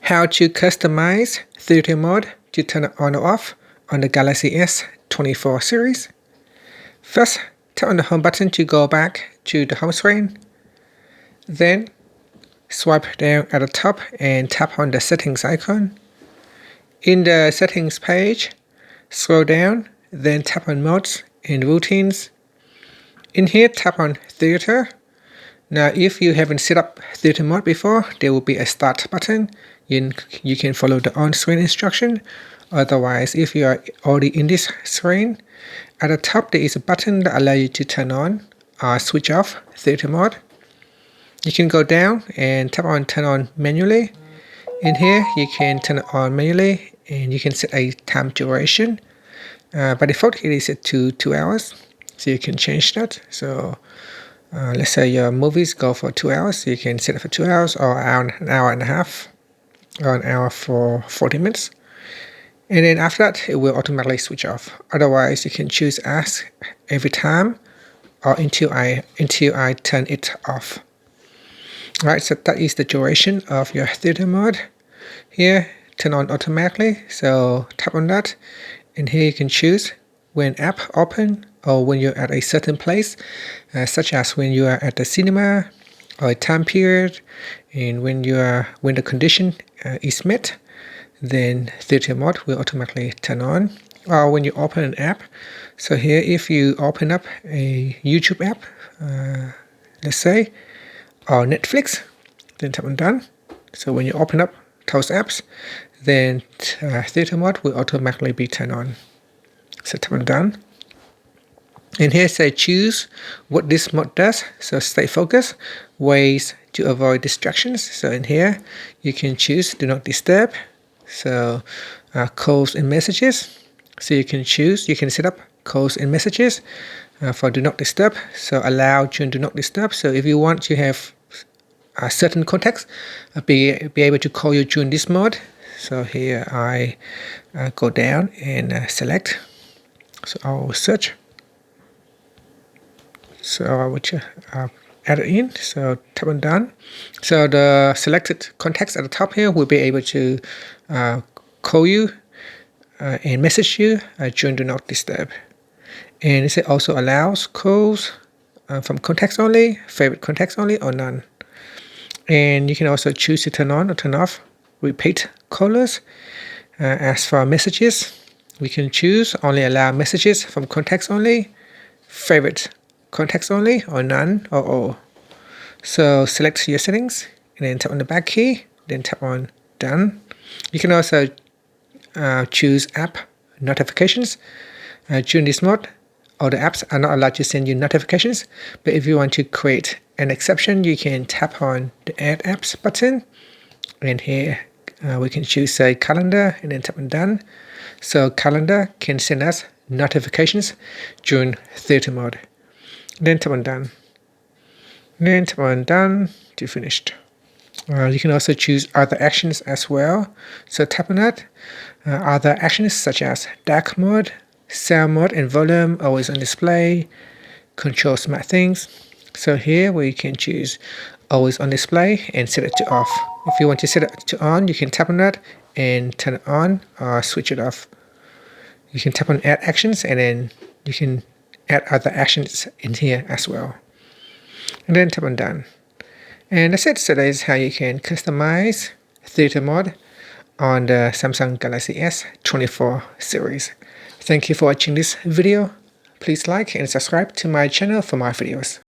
How to customize theater mode to turn it on or off on the Galaxy S24 series. First, tap on the home button to go back to the home screen. Then, swipe down at the top and tap on the settings icon. In the settings page, scroll down, then tap on modes and routines. In here, tap on theater. Now, if you haven't set up theater mode before, there will be a start button. You can follow the on-screen instruction. Otherwise, if you are already in this screen, at the top there is a button that allows you to turn on or switch off theater mode. You can go down and tap on turn on manually. In here, you can turn it on manually and you can set a time duration. By default, it is set to 2 hours, so you can change that. So let's say your movies go for 2 hours, so you can set it for 2 hours or an hour and a half or an hour for 40 minutes. And then after that, it will automatically switch off. Otherwise, you can choose ask every time or until I turn it off. Alright, so that is the duration of your theater mode. Here, turn on automatically, so tap on that, and here you can choose when app open or when you're at a certain place, such as when you are at the cinema or a time period, and when the condition is met, then theater mode will automatically turn on. Or when you open an app, so here if you open up a YouTube app, let's say, or Netflix, then tap on done. So when you open up those apps, then theater mode will automatically be turned on. So tap on done. And here say choose what this mode does. So stay focused, ways to avoid distractions. So in here you can choose do not disturb. So calls and messages. So you can set up calls and messages for do not disturb. So allow during do not disturb. So if you want to have a certain context be able to call you during this mode. So here I go down and select. So I will search. So I will add it in. So tap on done. So the selected context at the top here will be able to call you and message you during do not disturb. And it also allows calls from context only, favorite context only, or none. And you can also choose to turn on or turn off repeat callers. As for messages, we can choose only allow messages from context only, favorite context only, or none, or all. So select your settings and then tap on the back key, then tap on done. You can also choose app notifications. During this mode, all the apps are not allowed to send you notifications, but if you want to create an exception, you can tap on the add apps button, and here we can choose say calendar and then tap on done. So calendar can send us notifications during theater mode. Then tap on done. Then tap on done to finished. You can also choose other actions as well. So tap on that. Other actions such as dark mode, sound mode and volume always on display, control smart things. So here we can choose always on display and set it to off. If you want to set it to on, you can tap on that and turn it on or switch it off. You can tap on add actions and then you can add other actions in here as well. And then tap on done. And that's it. So that is how you can customize theater mode on the Samsung Galaxy S24 series. Thank you for watching this video. Please like and subscribe to my channel for more videos.